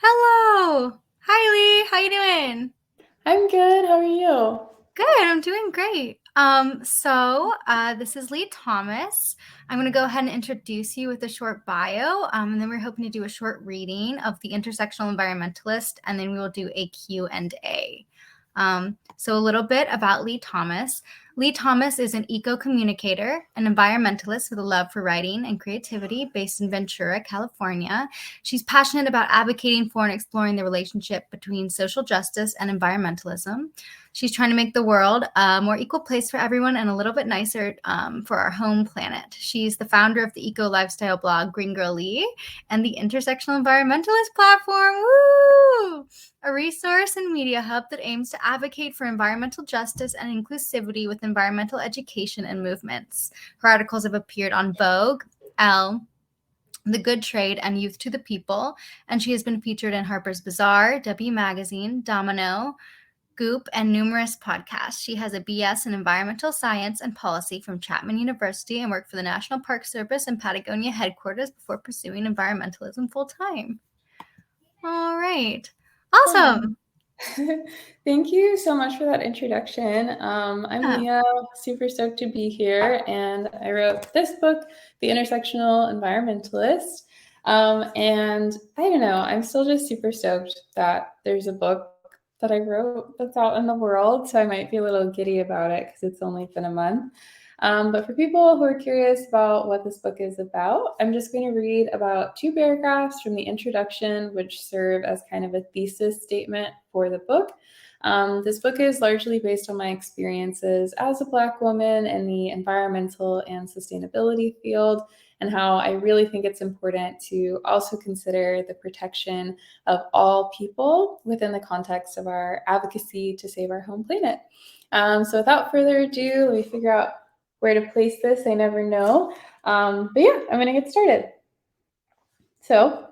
Hello. Hi, Lee. How you doing? I'm good. How are you? Good. I'm doing great. This is Leah Thomas. I'm going to go ahead and introduce you with a short bio, and then we're hoping to do a short reading of the Intersectional Environmentalist, and then we will do a Q&A. So a little bit about Leah Thomas. Leah Thomas is an eco-communicator, an environmentalist with a love for writing and creativity based in Ventura, California. She's passionate about advocating for and exploring the relationship between social justice and environmentalism. She's trying to make the world a more equal place for everyone and a little bit nicer for our home planet. She's the founder of the eco lifestyle blog Green Girl Lee and the Intersectional Environmentalist platform. Woo! A resource and media hub that aims to advocate for environmental justice and inclusivity with environmental education and movements. Her articles have appeared on Vogue, Elle, The Good Trade, and Youth to the People, and she has been featured in Harper's Bazaar, W Magazine, Domino, Goop, and numerous podcasts. She has a BS in Environmental Science and Policy from Chapman University and worked for the National Park Service and Patagonia headquarters before pursuing environmentalism full-time. All right. Awesome. Thank you so much for that introduction. I'm Yeah. Leah, super stoked to be here, and I wrote this book, The Intersectional Environmentalist. And I don't know, I'm still just super stoked that there's a book that I wrote that's out in the world, so I might be a little giddy about it because it's only been a month. But for people who are curious about what this book is about, I'm just going to read about 2 paragraphs from the introduction, which serve as kind of a thesis statement for the book. This book is largely based on my experiences as a Black woman in the environmental and sustainability field, and how I really think it's important to also consider the protection of all people within the context of our advocacy to save our home planet. So without further ado, let me figure out where to place this. I never know. But yeah, I'm going to get started. So,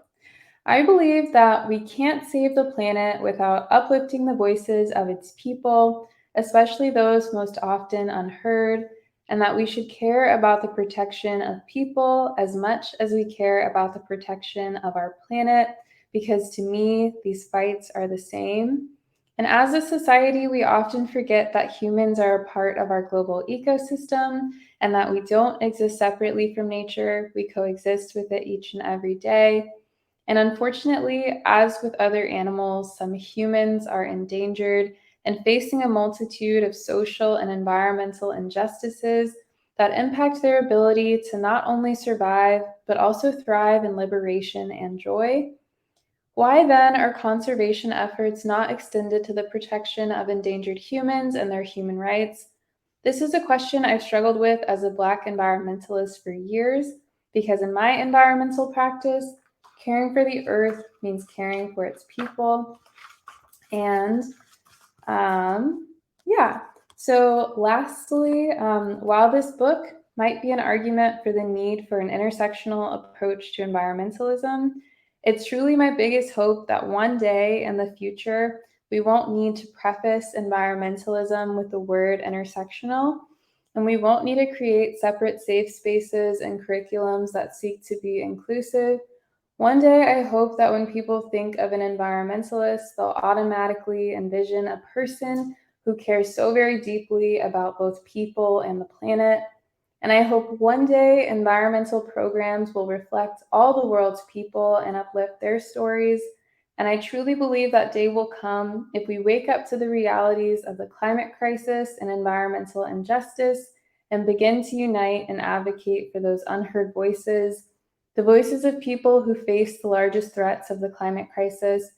I believe that we can't save the planet without uplifting the voices of its people, especially those most often unheard, and that we should care about the protection of people as much as we care about the protection of our planet, because to me, these fights are the same. And as a society, we often forget that humans are a part of our global ecosystem and that we don't exist separately from nature. We coexist with it each and every day. And unfortunately, as with other animals, some humans are endangered and facing a multitude of social and environmental injustices that impact their ability to not only survive, but also thrive in liberation and joy. Why then are conservation efforts not extended to the protection of endangered humans and their human rights? This is a question I've struggled with as a Black environmentalist for years, because in my environmental practice, caring for the earth means caring for its people. And yeah, so lastly, while this book might be an argument for the need for an intersectional approach to environmentalism, it's truly my biggest hope that one day in the future, we won't need to preface environmentalism with the word intersectional, and we won't need to create separate safe spaces and curriculums that seek to be inclusive. One day, I hope that when people think of an environmentalist, they'll automatically envision a person who cares so very deeply about both people and the planet. And I hope one day environmental programs will reflect all the world's people and uplift their stories. And I truly believe that day will come if we wake up to the realities of the climate crisis and environmental injustice and begin to unite and advocate for those unheard voices, the voices of people who face the largest threats of the climate crisis.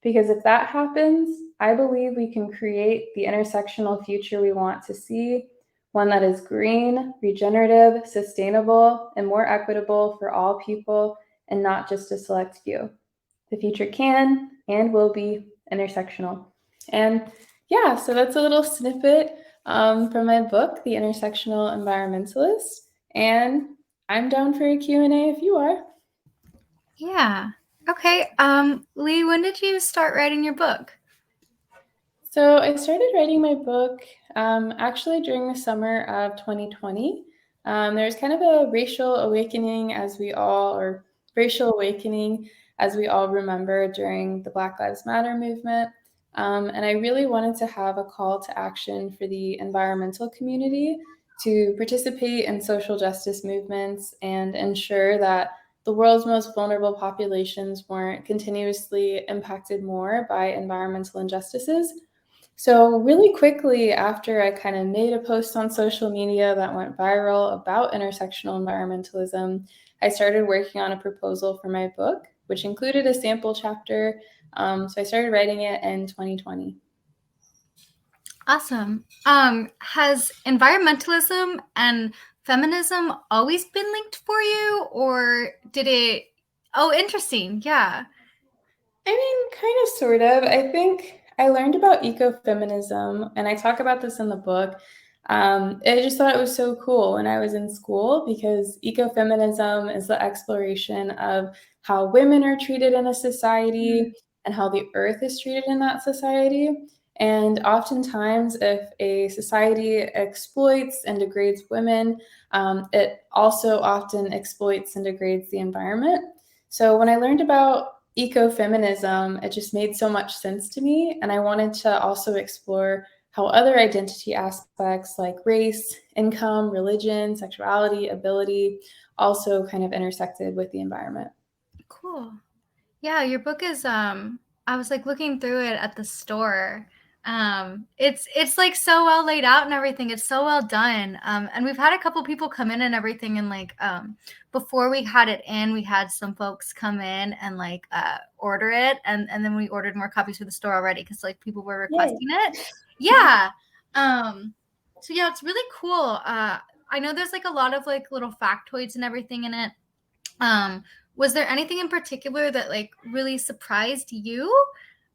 Because if that happens, I believe we can create the intersectional future we want to see, one that is green, regenerative, sustainable, and more equitable for all people and not just a select few. The future can and will be intersectional. And yeah, so that's a little snippet from my book, The Intersectional Environmentalist. And I'm down for a Q&A if you are. Yeah. Okay. Lee, when did you start writing your book? So I started writing my book actually during the summer of 2020. There was kind of a racial awakening, or racial awakening as we all remember during the Black Lives Matter movement. And I really wanted to have a call to action for the environmental community to participate in social justice movements and ensure that the world's most vulnerable populations weren't continuously impacted more by environmental injustices. So, really quickly after I kind of made a post on social media that went viral about intersectional environmentalism, I started working on a proposal for my book, which included a sample chapter. So, I started writing it in 2020. Awesome. Has environmentalism and feminism always been linked for you, or did it? Oh, interesting. Yeah. I mean, kind of, sort of. I think I learned about ecofeminism, and I talk about this in the book. I just thought it was so cool when I was in school because ecofeminism is the exploration of how women are treated in a society and how the earth is treated in that society. And oftentimes, if a society exploits and degrades women, it also often exploits and degrades the environment. So when I learned about ecofeminism, it just made so much sense to me. And I wanted to also explore how other identity aspects like race, income, religion, sexuality, ability also kind of intersected with the environment. Cool. Yeah, your book is I was like looking through it at the store. It's like so well laid out and everything. It's so well done. And we've had a couple people come in and everything, and like before we had it in, we had some folks come in and like order it, and then we ordered more copies for the store already because like people were requesting it. Yeah. So yeah, it's really cool. I know there's like a lot of like little factoids and everything in it. Was there anything in particular that like really surprised you?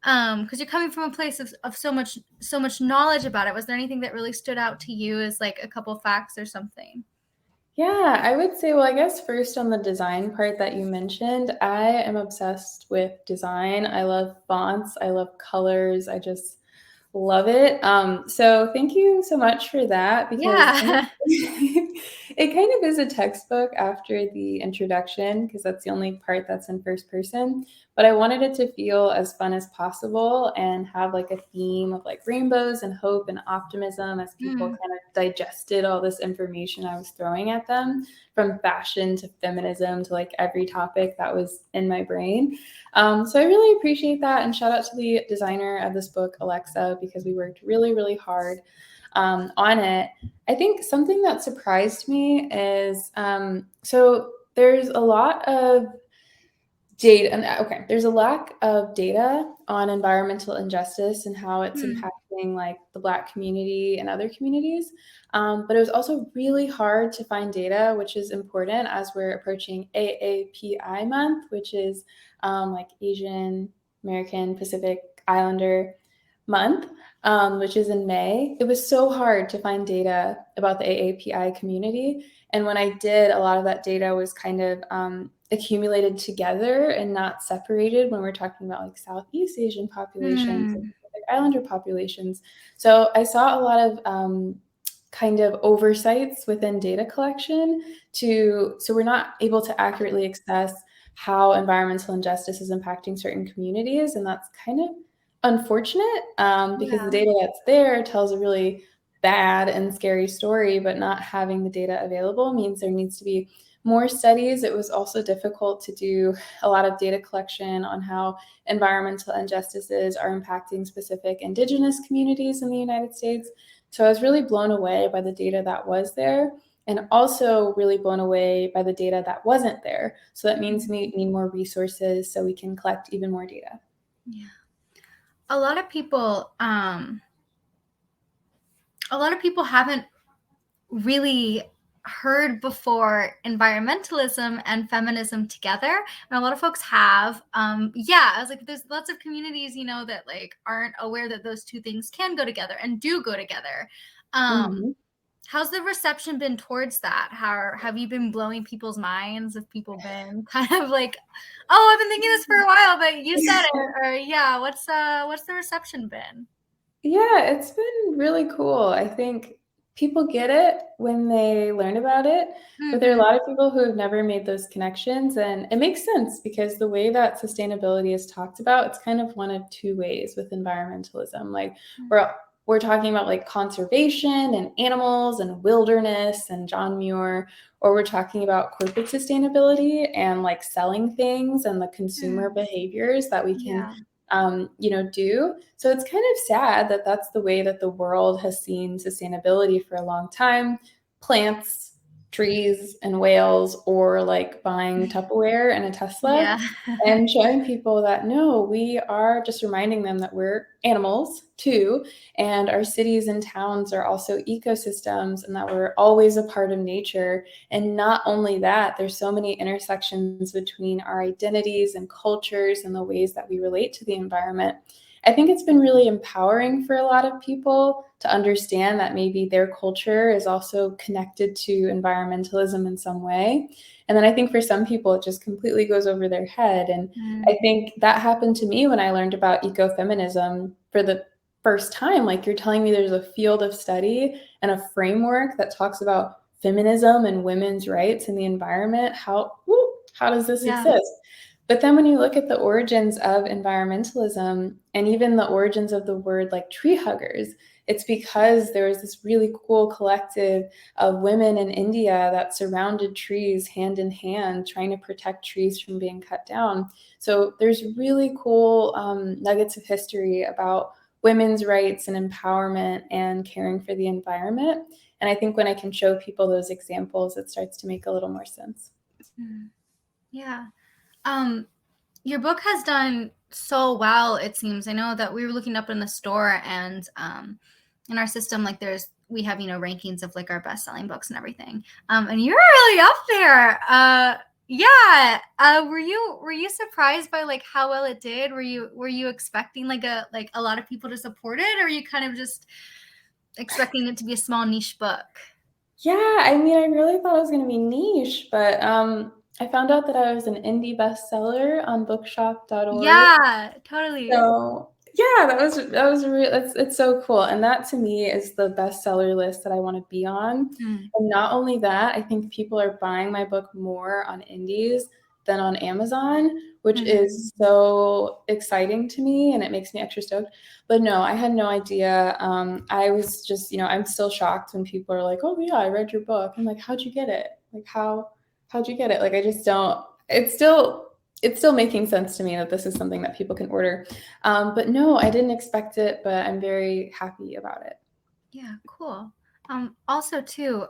Because you're coming from a place of so much knowledge about it. Was there anything that really stood out to you as like a couple facts or something? Yeah, I would say, well, I guess first on the design part that you mentioned, I am obsessed with design. I love fonts, I love colors. I just love it. So thank you so much for that because Yeah. it kind of is a textbook after the introduction because that's the only part that's in first person. But I wanted it to feel as fun as possible and have like a theme of like rainbows and hope and optimism as people kind of digested all this information I was throwing at them, from fashion to feminism to like every topic that was in my brain. So I really appreciate that. And shout out to the designer of this book, Alexa, because we worked really, really hard on it. I think something that surprised me is so there's a lot of data, and okay, there's a lack of data on environmental injustice and how it's impacting like the Black community and other communities. But it was also really hard to find data, which is important as we're approaching AAPI month, which is like Asian American Pacific Islander month, which is in May. It was so hard to find data about the AAPI community. And when I did, a lot of that data was kind of accumulated together and not separated when we're talking about like Southeast Asian populations and Pacific Islander populations. So I saw a lot of kind of oversights within data collection so we're not able to accurately assess how environmental injustice is impacting certain communities. And that's kind of unfortunate because the data that's there tells a really bad and scary story, but not having the data available means there needs to be more studies. It was also difficult to do a lot of data collection on how environmental injustices are impacting specific Indigenous communities in the United States. So I was really blown away by the data that was there, and also really blown away by the data that wasn't there. So that means we need more resources so we can collect even more data. Yeah. A lot of people haven't really heard before environmentalism and feminism together, and a lot of folks have. Yeah, I was like, there's lots of communities, that like aren't aware that those two things can go together and do go together. How's the reception been towards that? How have you been blowing people's minds? Have people been kind of like, oh, I've been thinking this for a while, but you said it, or yeah, what's the reception been? Yeah, it's been really cool. I think people get it when they learn about it, but there are a lot of people who have never made those connections, and it makes sense because the way that sustainability is talked about, it's kind of one of two ways with environmentalism. Like we're talking about like conservation and animals and wilderness and John Muir, or we're talking about corporate sustainability and like selling things and the consumer behaviors that we can do. So it's kind of sad that that's the way that the world has seen sustainability for a long time. Plants, trees, and whales, or like buying Tupperware and a Tesla. And showing people that no, we are just reminding them that we're animals too, and our cities and towns are also ecosystems, and that we're always a part of nature. And not only that, there's so many intersections between our identities and cultures and the ways that we relate to the environment. I think it's been really empowering for a lot of people to understand that maybe their culture is also connected to environmentalism in some way. And then I think for some people, it just completely goes over their head. And I think that happened to me when I learned about ecofeminism for the first time. Like, you're telling me there's a field of study and a framework that talks about feminism and women's rights in the environment. How does this exist? But then when you look at the origins of environmentalism and even the origins of the word like tree huggers, it's because there was this really cool collective of women in India that surrounded trees hand in hand, trying to protect trees from being cut down. So there's really cool nuggets of history about women's rights and empowerment and caring for the environment. And I think when I can show people those examples, it starts to make a little more sense. Yeah. Your book has done so well, it seems. I know that we were looking up in the store, and in our system, like we have, rankings of like our best-selling books and everything. And you're really up there. Were you surprised by like how well it did? Were you expecting like a lot of people to support it, or are you kind of just expecting it to be a small niche book? Yeah, I mean, I really thought it was going to be niche, but I found out that I was an indie bestseller on bookshop.org. Yeah, totally. So yeah, that was real. It's so cool. And that to me is the bestseller list that I want to be on. And not only that, I think people are buying my book more on indies than on Amazon, which is so exciting to me, and it makes me extra stoked. But no, I had no idea. I was just, I'm still shocked when people are like, "Oh yeah, I read your book." I'm like, "How'd you get it? Like how'd you get it?" Like, I just don't. It's still making sense to me that this is something that people can order. But no, I didn't expect it, but I'm very happy about it. Yeah, cool. Also too,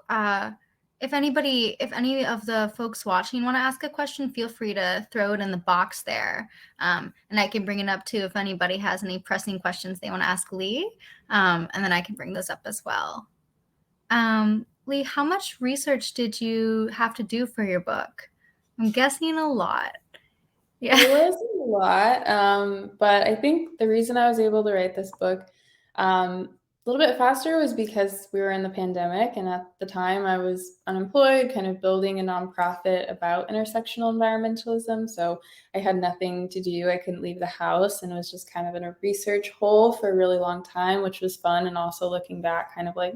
if any of the folks watching want to ask a question, feel free to throw it in the box there. And I can bring it up too if anybody has any pressing questions they want to ask Lee. And then I can bring those up as well. Lee, how much research did you have to do for your book? I'm guessing a lot. Yeah. It was a lot, but I think the reason I was able to write this book a little bit faster was because we were in the pandemic, and at the time I was unemployed, kind of building a nonprofit about intersectional environmentalism. So I had nothing to do. I couldn't leave the house, and was just kind of in a research hole for a really long time, which was fun, and also looking back, kind of like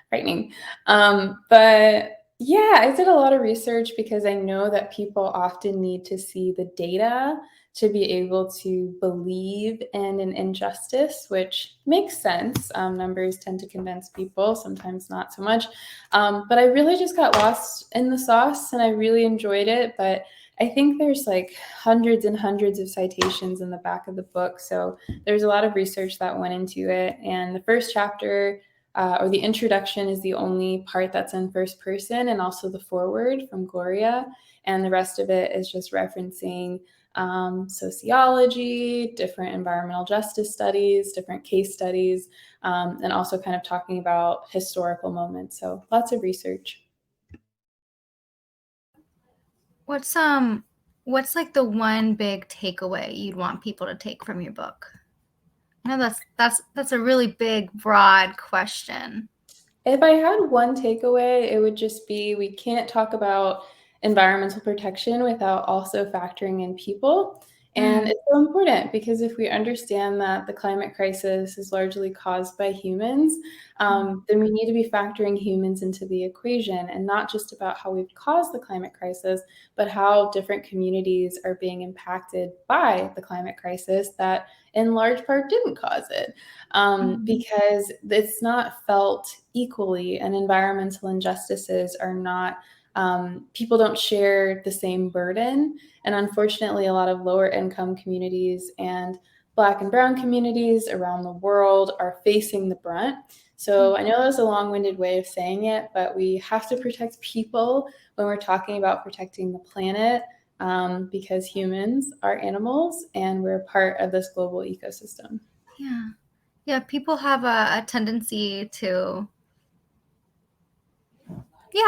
frightening. But yeah, I did a lot of research because I know that people often need to see the data to be able to believe in an injustice, which makes sense. Numbers tend to convince people, sometimes not so much. But I really just got lost in the sauce, and I really enjoyed it. But I think there's like hundreds and hundreds of citations in the back of the book. So there's a lot of research that went into it. And the first chapter, or the introduction, is the only part that's in first person, and also the foreword from Gloria. And the rest of it is just referencing sociology, different environmental justice studies, different case studies, and also kind of talking about historical moments. So lots of research. What's like the one big takeaway you'd want people to take from your book? I know that's a really big, broad question. If I had one takeaway, it would just be we can't talk about environmental protection without also factoring in people. And it's so important because if we understand that the climate crisis is largely caused by humans, then we need to be factoring humans into the equation, and not just about how we've caused the climate crisis, but how different communities are being impacted by the climate crisis that in large part didn't cause it, because it's not felt equally, and environmental injustices are not, people don't share the same burden. And unfortunately, a lot of lower income communities and Black and Brown communities around the world are facing the brunt. So I know that was a long-winded way of saying it, but we have to protect people when we're talking about protecting the planet, because humans are animals and we're a part of this global ecosystem. Yeah. Yeah, people have a tendency to,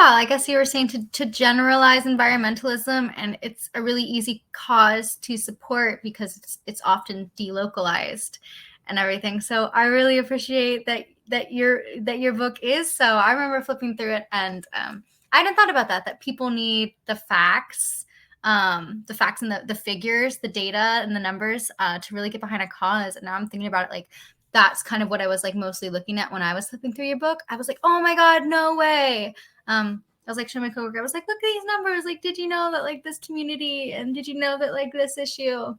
I guess you were saying to generalize environmentalism, and it's a really easy cause to support because it's often delocalized and everything. So I really appreciate that your book is. So I remember flipping through it, and I hadn't thought about that people need the facts and the figures, the data and the numbers to really get behind a cause. And now I'm thinking about it like that's kind of what I was like mostly looking at when I was flipping through your book. I was like, oh my God, no way. I was like showing my coworker, I was like, look at these numbers. Like, did you know that like this community, and did you know that like this issue?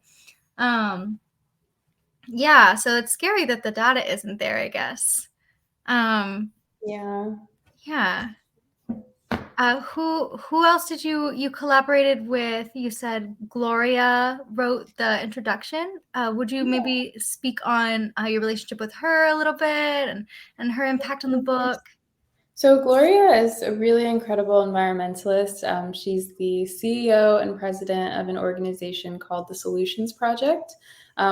Yeah, so it's scary that the data isn't there, I guess. Yeah. Yeah. Who else did you collaborated with? You said Gloria wrote the introduction. Would you maybe speak on your relationship with her a little bit and her impact on the book? So Gloria is a really incredible environmentalist. She's the CEO and president of an organization called the Solutions Project,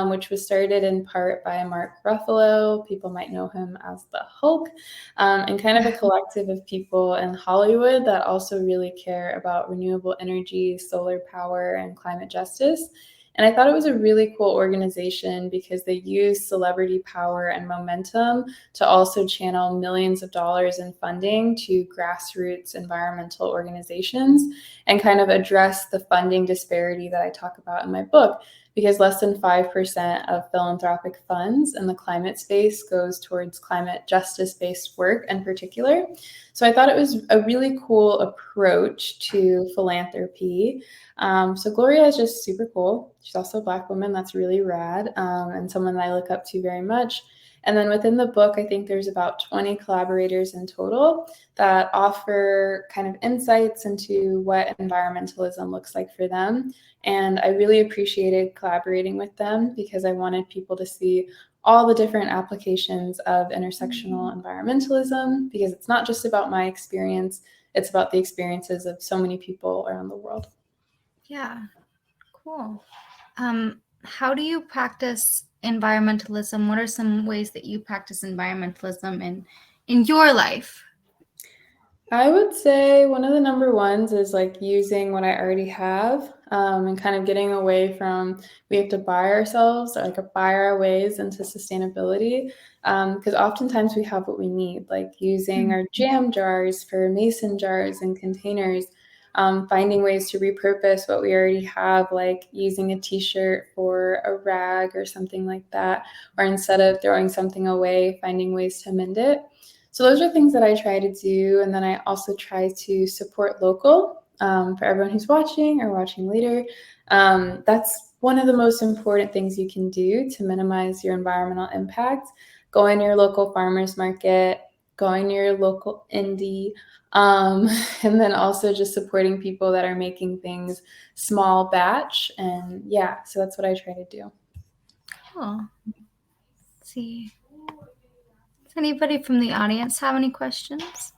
which was started in part by Mark Ruffalo. People might know him as the Hulk, and kind of a collective of people in Hollywood that also really care about renewable energy, solar power, and climate justice. And I thought it was a really cool organization because they use celebrity power and momentum to also channel millions of dollars in funding to grassroots environmental organizations and kind of address the funding disparity that I talk about in my book, because less than 5% of philanthropic funds in the climate space goes towards climate justice-based work in particular. So I thought it was a really cool approach to philanthropy. So Gloria is just super cool. She's also a Black woman. That's really rad, and someone that I look up to very much. And then within the book, I think there's about 20 collaborators in total that offer kind of insights into what environmentalism looks like for them. And I really appreciated collaborating with them because I wanted people to see all the different applications of intersectional environmentalism, because it's not just about my experience, it's about the experiences of so many people around the world. Yeah, cool. How do you practice environmentalism? What are some ways that you practice environmentalism in your life? I would say one of the number ones is like using what I already have, and kind of getting away from we have to buy ourselves or like buy our ways into sustainability, because oftentimes we have what we need, like using our jam jars for mason jars and containers, finding ways to repurpose what we already have, like using a t-shirt for a rag or something like that, or instead of throwing something away, finding ways to mend it. So those are things that I try to do. And then I also try to support local, for everyone who's watching or watching later. That's one of the most important things you can do to minimize your environmental impact. Going to your local farmers market, going to your local indie, and then also just supporting people that are making things small batch. And yeah, so that's what I try to do. Cool. Let's see. Does anybody from the audience have any questions?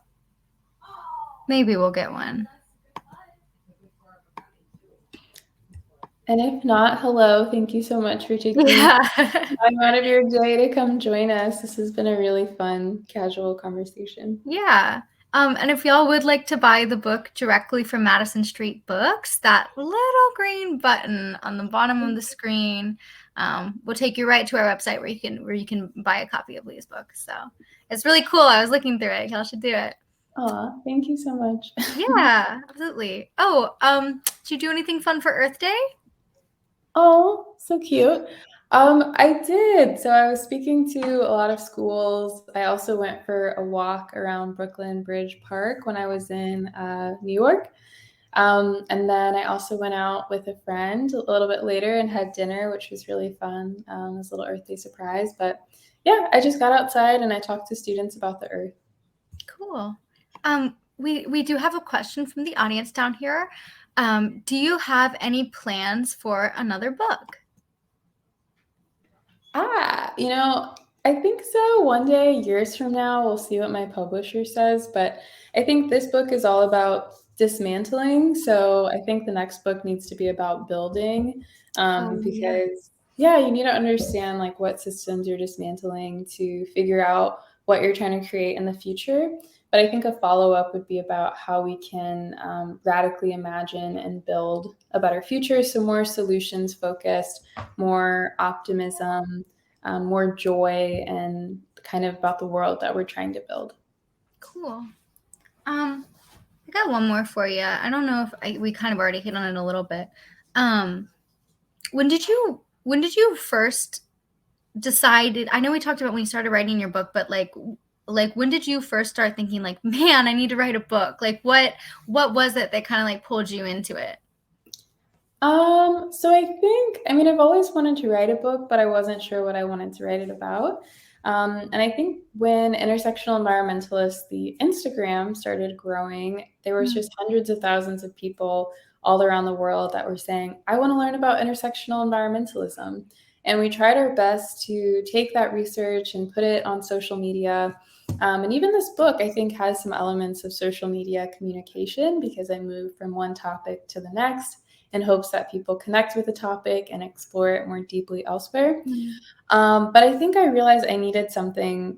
Maybe we'll get one. And if not, hello, thank you so much for taking time out of your day to come join us. This has been a really fun, casual conversation. Yeah. And if y'all would like to buy the book directly from Madison Street Books, that little green button on the bottom of the screen will take you right to our website where you can buy a copy of Leah's book. So it's really cool. I was looking through it. Y'all should do it. Aw, thank you so much. Yeah, absolutely. Oh, did you do anything fun for Earth Day? Oh, so cute. I did. So I was speaking to a lot of schools. I also went for a walk around Brooklyn Bridge Park when I was in New York. And then I also went out with a friend a little bit later and had dinner, which was really fun. It was a little Earth Day surprise. But yeah, I just got outside and I talked to students about the Earth. Cool. We do have a question from the audience down here. Do you have any plans for another book? I think so. One day, years from now, we'll see what my publisher says. But I think this book is all about dismantling. So I think the next book needs to be about building, Yeah. because yeah, you need to understand like what systems you're dismantling to figure out what you're trying to create in the future. But I think a follow up would be about how we can radically imagine and build a better future. So more solutions focused, more optimism, more joy, and kind of about the world that we're trying to build. Cool. I got one more for you. I don't know if we kind of already hit on it a little bit. When did you first decided? I know we talked about when you started writing your book, but like when did you first start thinking like, man, I need to write a book? Like what was it that kind of like pulled you into it? So I think, I mean, I've always wanted to write a book, but I wasn't sure what I wanted to write it about. And I think when Intersectional Environmentalist, the Instagram started growing, there was just hundreds of thousands of people all around the world that were saying, I want to learn about intersectional environmentalism. And we tried our best to take that research and put it on social media. And even this book, I think, has some elements of social media communication because I moved from one topic to the next in hopes that people connect with the topic and explore it more deeply elsewhere. But I think I realized I needed something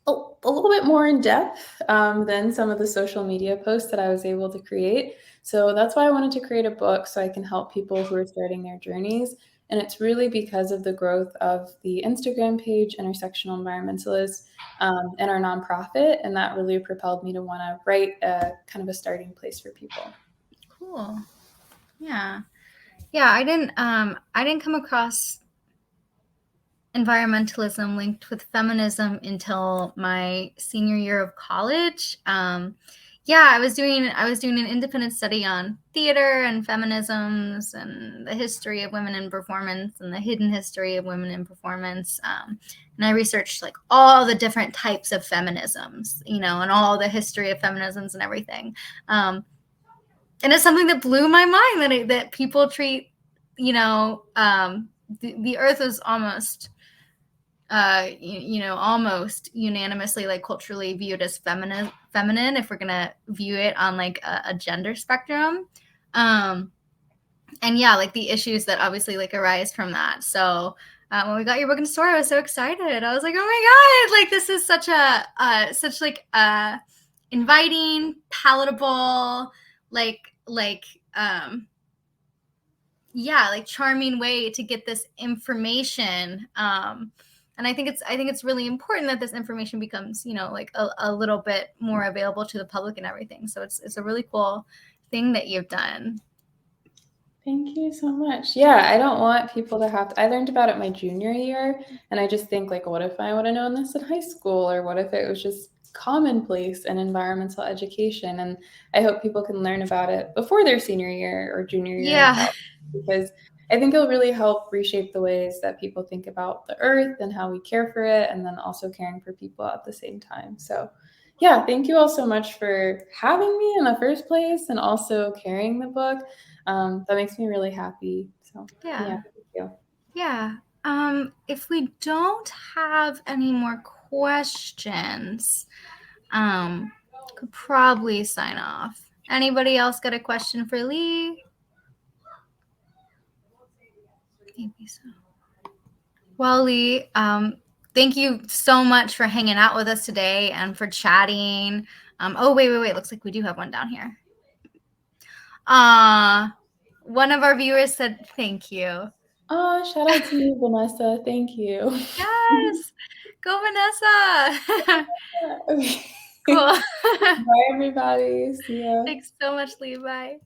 a little bit more in depth than some of the social media posts that I was able to create. So that's why I wanted to create a book so I can help people who are starting their journeys. And it's really because of the growth of the Instagram page, Intersectional Environmentalist, and our nonprofit. And that really propelled me to want to write a kind of a starting place for people. Cool. Yeah. I didn't come across environmentalism linked with feminism until my senior year of college. I was doing an independent study on theater and feminisms and the history of women in performance and the hidden history of women in performance. And I researched like all the different types of feminisms, and all the history of feminisms and everything. And it's something that blew my mind that people treat, the earth is almost almost unanimously like culturally viewed as feminine if we're gonna view it on like a gender spectrum. And yeah, like the issues that obviously like arise from that. So when we got your book in the store, I was so excited. I was like, oh my god, like this is such inviting, palatable, like charming way to get this information. And I think it's really important that this information becomes, like a little bit more available to the public and everything. So it's a really cool thing that you've done. Thank you so much. Yeah, I don't want people to have to, I learned about it my junior year, and I just think like, what if I would have known this in high school, or what if it was just commonplace in environmental education? And I hope people can learn about it before their senior year or junior year in college, because I think it'll really help reshape the ways that people think about the earth and how we care for it, and then also caring for people at the same time. So yeah, thank you all so much for having me in the first place and also carrying the book. That makes me really happy. So yeah, thank you. Yeah. If we don't have any more questions, could probably sign off. Anybody else got a question for Lee? Maybe so. Well, Lee, thank you so much for hanging out with us today and for chatting. Oh, wait. Looks like we do have one down here. One of our viewers said thank you. Oh, shout out to you, Vanessa. Thank you. Yes. Go, Vanessa. Okay. Cool. Bye, everybody. See ya. Thanks so much, Lee. Bye.